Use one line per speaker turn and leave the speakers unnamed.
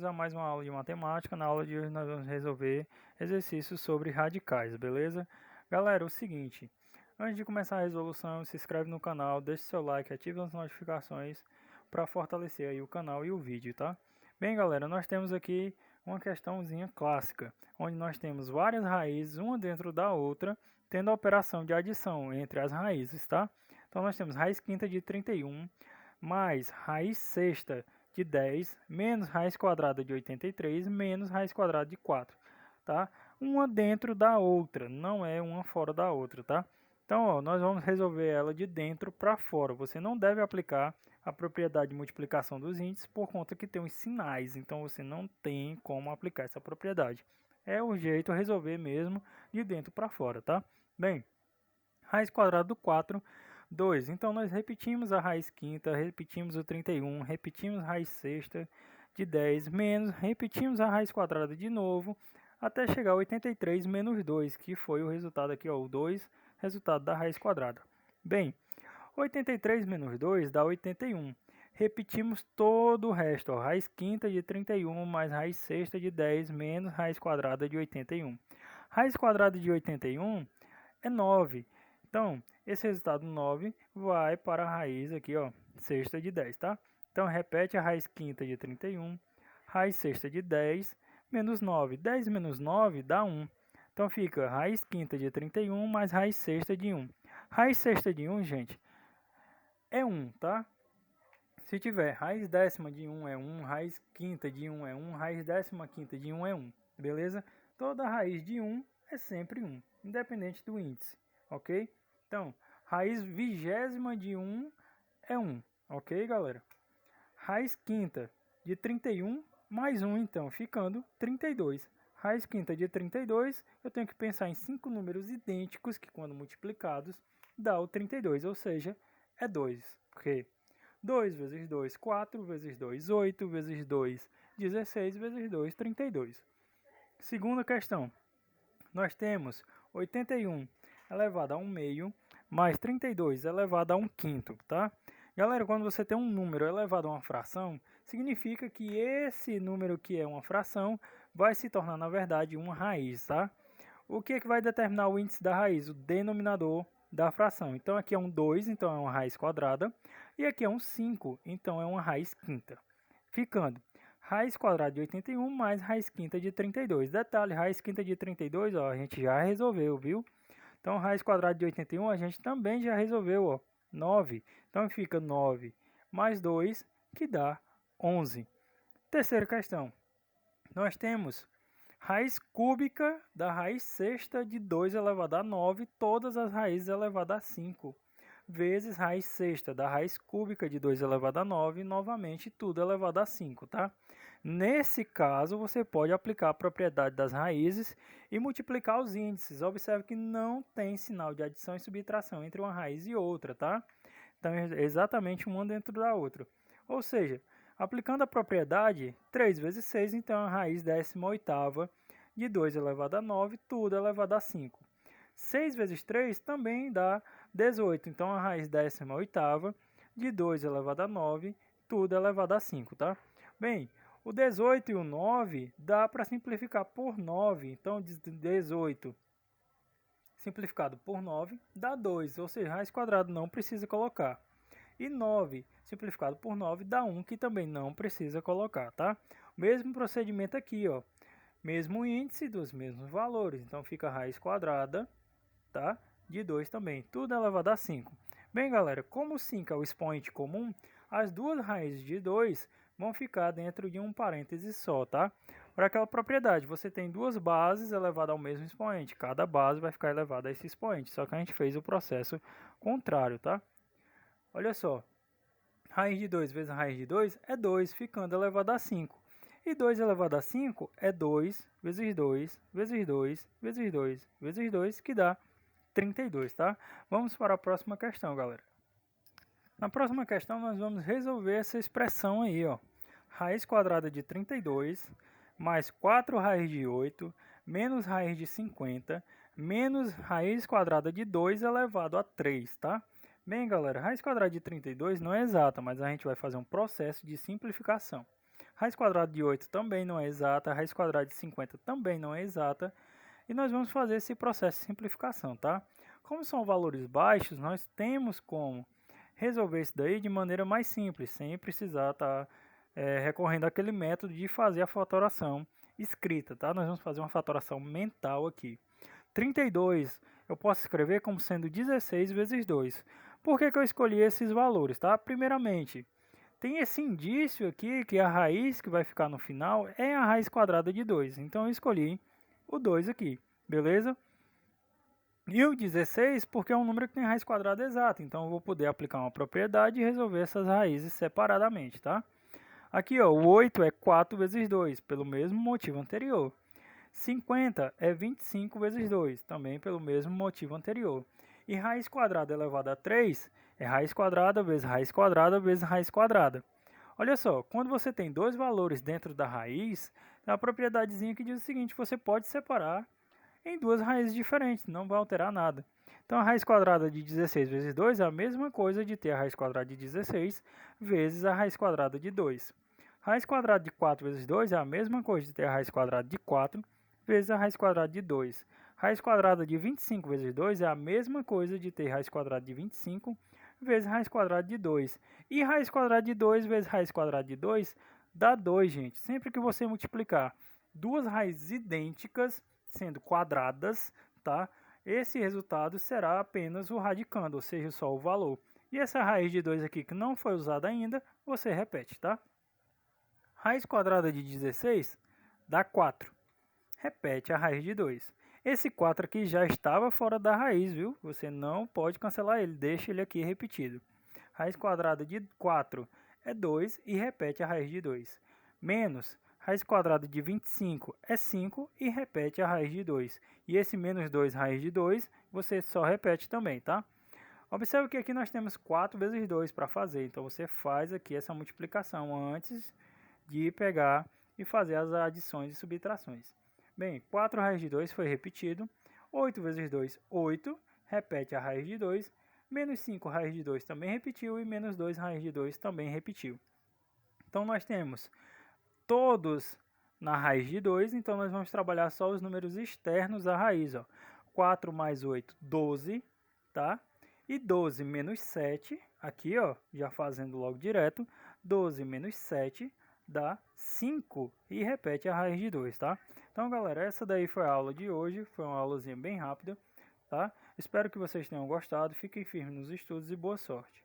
a mais uma aula de matemática. Na aula de hoje nós vamos resolver exercícios sobre radicais, beleza? Galera, é o seguinte, antes de começar a resolução, se inscreve no canal, deixe seu like, ative as notificações para fortalecer aí o canal e o vídeo, tá? Bem, galera, nós temos aqui uma questãozinha clássica, onde nós temos várias raízes, uma dentro da outra, tendo a operação de adição entre as raízes, tá? Então nós temos raiz quinta de 31, mais raiz sexta de 10, menos raiz quadrada de 83, menos raiz quadrada de 4, tá? Uma dentro da outra, não é uma fora da outra, tá? Então, ó, nós vamos resolver ela de dentro para fora. Você não deve aplicar a propriedade de multiplicação dos índices por conta que tem os sinais, então você não tem como aplicar essa propriedade. É o jeito de resolver mesmo de dentro para fora, tá? Bem, raiz quadrada do 4, 2. Então, nós repetimos a raiz quinta, repetimos o 31, repetimos a raiz sexta de 10, menos, repetimos a raiz quadrada de novo, até chegar a 83 menos 2, que foi o resultado aqui, ó, o 2, resultado da raiz quadrada. Bem, 83 menos 2 dá 81. Repetimos todo o resto, ó, raiz quinta de 31 mais raiz sexta de 10 menos raiz quadrada de 81. Raiz quadrada de 81 é 9. Então, esse resultado 9 vai para a raiz aqui, ó, sexta de 10, tá? Então, repete a raiz quinta de 31, raiz sexta de 10, menos 9. 10 menos 9 dá 1. Então, fica raiz quinta de 31 mais raiz sexta de 1. Raiz sexta de 1, gente, é 1, tá? Se tiver raiz décima de 1 é 1, raiz quinta de 1 é 1, raiz décima quinta de 1 é 1, beleza? Toda raiz de 1 é sempre 1, independente do índice, ok? Então, raiz vigésima de 1 é 1, ok, galera? Raiz quinta de 31 mais 1, então, ficando 32. Raiz quinta de 32, eu tenho que pensar em 5 números idênticos, que quando multiplicados, dá o 32, ou seja, é 2, porque 2 vezes 2, 4, vezes 2, 8, vezes 2, 16, vezes 2, 32. Segunda questão, nós temos 81 elevado a 1 meio, mais 32 elevado a 1 quinto, tá? Galera, quando você tem um número elevado a uma fração, significa que esse número que é uma fração vai se tornar, na verdade, uma raiz, tá? O que é que vai determinar o índice da raiz? O denominador da fração. Então, aqui é um 2, então é uma raiz quadrada. E aqui é um 5, então é uma raiz quinta. Ficando raiz quadrada de 81 mais raiz quinta de 32. Detalhe, raiz quinta de 32, ó, a gente já resolveu, viu? Então, raiz quadrada de 81 a gente também já resolveu, ó, 9. Então, fica 9 mais 2, que dá 11. Terceira questão. Nós temos raiz cúbica da raiz sexta de 2 elevado a 9, todas as raízes elevadas a 5, vezes raiz sexta da raiz cúbica de 2 elevado a 9, novamente tudo elevado a 5, tá? Nesse caso, você pode aplicar a propriedade das raízes e multiplicar os índices. Observe que não tem sinal de adição e subtração entre uma raiz e outra, tá? Então, é exatamente uma dentro da outra. Ou seja, aplicando a propriedade, 3 vezes 6, então a raiz 18ª de 2 elevado a 9, tudo elevado a 5. 6 vezes 3 também dá 18, então a raiz 18ª de 2 elevado a 9, tudo elevado a 5, tá? Bem, o 18 e o 9 dá para simplificar por 9, então 18 simplificado por 9 dá 2, ou seja, raiz quadrada não precisa colocar. E 9 simplificado por 9 dá 1, que também não precisa colocar, tá? Mesmo procedimento aqui, ó. Mesmo índice dos mesmos valores. Então, fica a raiz quadrada, tá? De 2 também. Tudo elevado a 5. Bem, galera, como 5 é o expoente comum, as duas raízes de 2 vão ficar dentro de um parêntese só, tá? Para aquela propriedade, você tem duas bases elevadas ao mesmo expoente. Cada base vai ficar elevada a esse expoente. Só que a gente fez o processo contrário, tá? Olha só, raiz de 2 vezes a raiz de 2 é 2, ficando elevado a 5. E 2 elevado a 5 é 2 vezes 2, vezes 2, vezes 2, vezes 2, que dá 32, tá? Vamos para a próxima questão, galera. Na próxima questão, nós vamos resolver essa expressão aí, ó. Raiz quadrada de 32, mais 4 raiz de 8, menos raiz de 50, menos raiz quadrada de 2 elevado a 3, tá? Bem, galera, raiz quadrada de 32 não é exata, mas a gente vai fazer um processo de simplificação. Raiz quadrada de 8 também não é exata, raiz quadrada de 50 também não é exata. E nós vamos fazer esse processo de simplificação, tá? Como são valores baixos, nós temos como resolver isso daí de maneira mais simples, sem precisar estar recorrendo àquele método de fazer a fatoração escrita, tá? Nós vamos fazer uma fatoração mental aqui. 32 eu posso escrever como sendo 16 vezes 2. Por que eu escolhi esses valores, tá? Primeiramente, tem esse indício aqui que a raiz que vai ficar no final é a raiz quadrada de 2. Então eu escolhi o 2 aqui, beleza? E o 16 porque é um número que tem raiz quadrada exata. Então eu vou poder aplicar uma propriedade e resolver essas raízes separadamente, tá? Aqui, ó, o 8 é 4 vezes 2, pelo mesmo motivo anterior. 50 é 25 vezes 2, também pelo mesmo motivo anterior. E raiz quadrada elevada a 3 é raiz quadrada vezes raiz quadrada vezes raiz quadrada. Olha só, quando você tem dois valores dentro da raiz, tem uma propriedadezinha que diz o seguinte, você pode separar em duas raízes diferentes, não vai alterar nada. Então a raiz quadrada de 16 vezes 2 é a mesma coisa de ter a raiz quadrada de 16 vezes a raiz quadrada de 2. Raiz quadrada de 4 vezes 2 é a mesma coisa de ter a raiz quadrada de 4 vezes a raiz quadrada de 2. Raiz quadrada de 25 vezes 2 é a mesma coisa de ter raiz quadrada de 25 vezes raiz quadrada de 2. E raiz quadrada de 2 vezes raiz quadrada de 2 dá 2, gente. Sempre que você multiplicar duas raízes idênticas, sendo quadradas, tá? Esse resultado será apenas o radicando, ou seja, só o valor. E essa raiz de 2 aqui que não foi usada ainda, você repete, tá? Raiz quadrada de 16 dá 4. Repete a raiz de 2. Esse 4 aqui já estava fora da raiz, viu? Você não pode cancelar ele, deixa ele aqui repetido. Raiz quadrada de 4 é 2 e repete a raiz de 2. Menos raiz quadrada de 25 é 5 e repete a raiz de 2. E esse menos 2 raiz de 2, você só repete também, tá? Observe que aqui nós temos 4 vezes 2 para fazer. Então, você faz aqui essa multiplicação antes de pegar e fazer as adições e subtrações. Bem, 4 raiz de 2 foi repetido. 8 vezes 2, 8. Repete a raiz de 2. Menos 5 raiz de 2 também repetiu. E menos 2 raiz de 2 também repetiu. Então, nós temos todos na raiz de 2. Então, nós vamos trabalhar só os números externos da raiz. Ó. 4 mais 8, 12. Tá? E 12 menos 7. Aqui, ó, já fazendo logo direto. 12 menos 7 dá 5 e repete a raiz de 2, tá? Então, galera, essa daí foi a aula de hoje, foi uma aulazinha bem rápida, tá? Espero que vocês tenham gostado, fiquem firmes nos estudos e boa sorte.